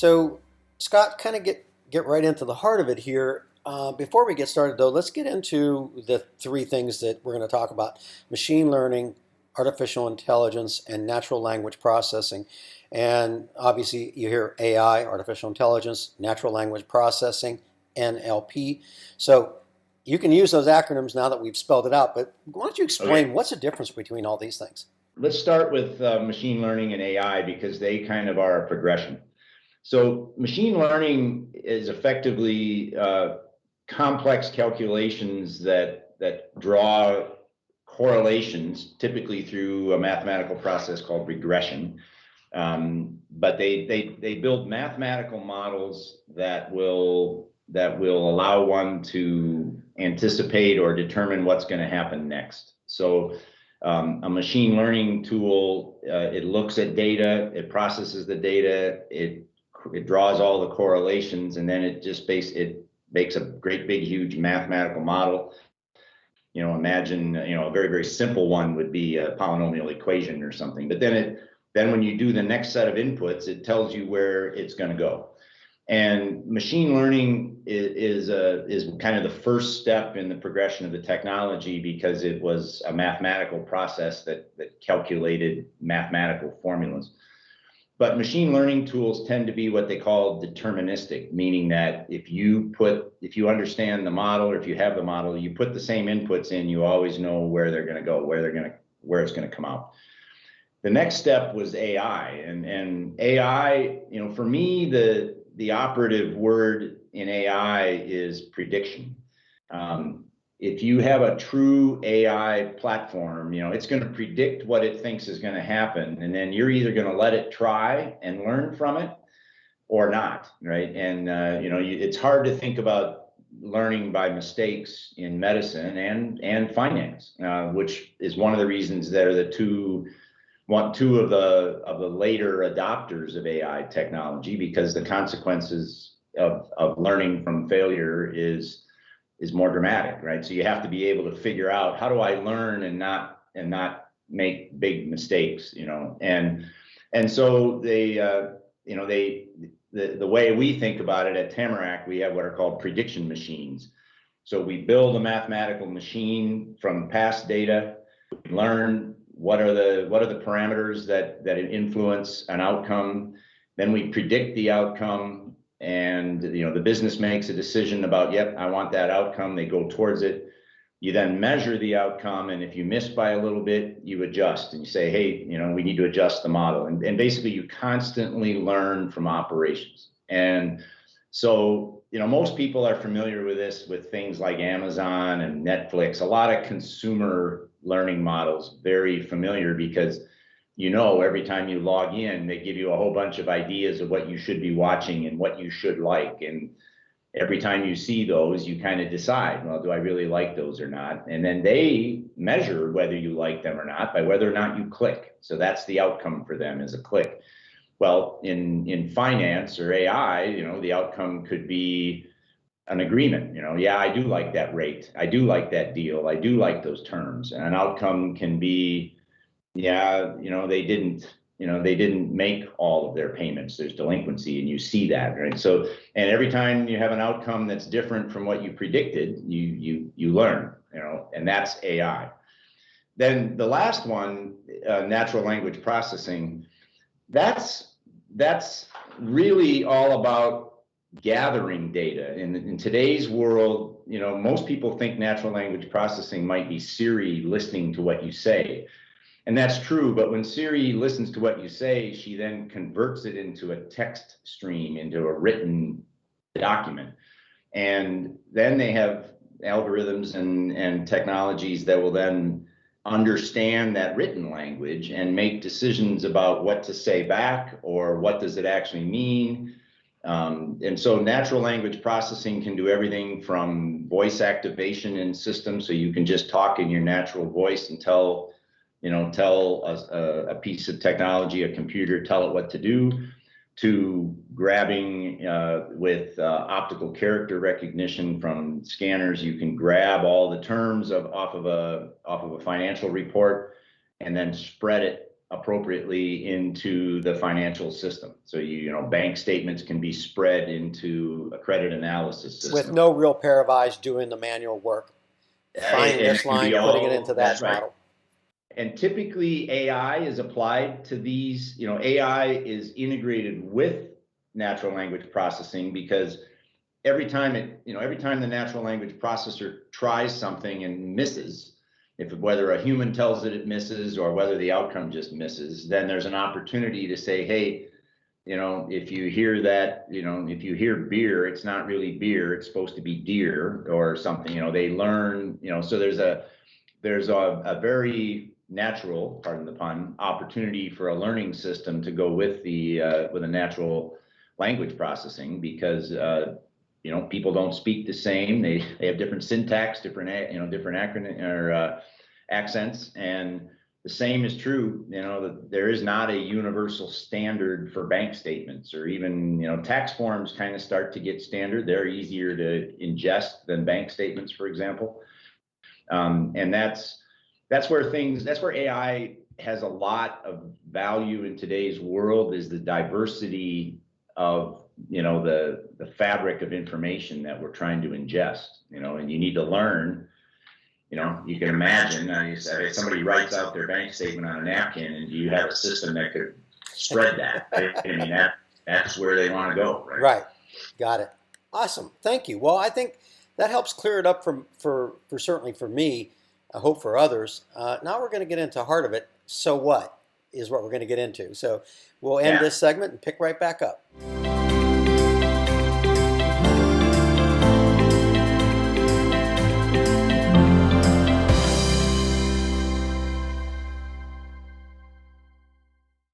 So, Scott, kind of get right into the heart of it here. Before we get started, though, let's get into the three things that we're going to talk about: machine learning, artificial intelligence, and natural language processing. And obviously, you hear AI, artificial intelligence, natural language processing, NLP. So you can use those acronyms now that we've spelled it out. But why don't you explain Okay, what's the difference between all these things? let's start with machine learning and AI because they kind of are a progression. So machine learning is effectively complex calculations that draw correlations, typically through a mathematical process called regression. But they build mathematical models that will allow one to anticipate or determine what's going to happen next. So a machine learning tool, it looks at data, it processes the data, it draws all the correlations, and then it makes a great big huge mathematical model. Imagine, a very, very simple one would be a polynomial equation or something. But then when you do the next set of inputs, it tells you where it's going to go. And machine learning is kind of the first step in the progression of the technology because it was a mathematical process that calculated mathematical formulas. But machine learning tools tend to be what they call deterministic, meaning that if you understand the model, or if you have the model, you put the same inputs in, you always know where they're going to go, where it's going to come out. The next step was AI, and AI, for me, the operative word in AI is prediction. If you have a true AI platform, it's going to predict what it thinks is going to happen, and then you're either going to let it try and learn from it or not, right? And it's hard to think about learning by mistakes in medicine and finance, which is one of the reasons they're two of the later adopters of AI technology, because the consequences of learning from failure is more dramatic, right? So you have to be able to figure out, how do I learn and not make big mistakes, and so the way we think about it at Tamarack, we have what are called prediction machines. So we build a mathematical machine from past data, learn what are the parameters that influence an outcome, then we predict the outcome, and the business makes a decision about, yep, I want that outcome, they go towards it. You then measure the outcome, and if you miss by a little bit, you adjust and you say, hey, we need to adjust the model, and basically you constantly learn from operations. And so most people are familiar with this with things like Amazon and Netflix, a lot of consumer learning models, very familiar, because every time you log in, they give you a whole bunch of ideas of what you should be watching and what you should like. And every time you see those, you kind of decide, well, do I really like those or not? And then they measure whether you like them or not by whether or not you click. So that's the outcome for them, is a click. Well, in finance or AI, the outcome could be an agreement. Yeah, I do like that rate, I do like that deal, I do like those terms. And an outcome can be, yeah, they didn't make all of their payments, there's delinquency, and you see that, right? So, and every time you have an outcome that's different from what you predicted, you learn, and that's AI. Then the last one, natural language processing, that's really all about gathering data. In today's world, most people think natural language processing might be Siri listening to what you say. And that's true, but when Siri listens to what you say, she then converts it into a text stream, into a written document. And then they have algorithms and technologies that will then understand that written language and make decisions about what to say back, or what does it actually mean. And so natural language processing can do everything from voice activation in systems, so you can just talk in your natural voice and tell a piece of technology, a computer, tell it what to do, to grabbing with optical character recognition from scanners. You can grab all the terms off of a financial report and then spread it appropriately into the financial system. So bank statements can be spread into a credit analysis With system. no real pair of eyes doing the manual work, finding And this it can line, be putting it into all, that that's right. model. And typically AI is applied to these, AI is integrated with natural language processing, because every time the natural language processor tries something and misses, whether a human tells it misses or whether the outcome just misses, then there's an opportunity to say, hey, if you hear that, if you hear beer, it's not really beer, it's supposed to be deer or something. They learn, so there's a very natural, pardon the pun, opportunity for a learning system to go with with a natural language processing, because people don't speak the same. They have different syntax, different acronym or accents, and the same is true. That there is not a universal standard for bank statements, or even tax forms kind of start to get standard. They're easier to ingest than bank statements, for example. And that's where AI has a lot of value in today's world, is the diversity of the fabric of information that we're trying to ingest. And you need to learn. You can imagine, if somebody writes out their bank statement on a napkin, and you have a system that could spread that. I mean, that's where they want to go, right? Right. Got it. Awesome. Thank you. Well, I think that helps clear it up for certainly for me. I hope for others. Now we're going to get into the heart of it. So what is what we're going to get into. So we'll end Yeah. this segment and pick right back up.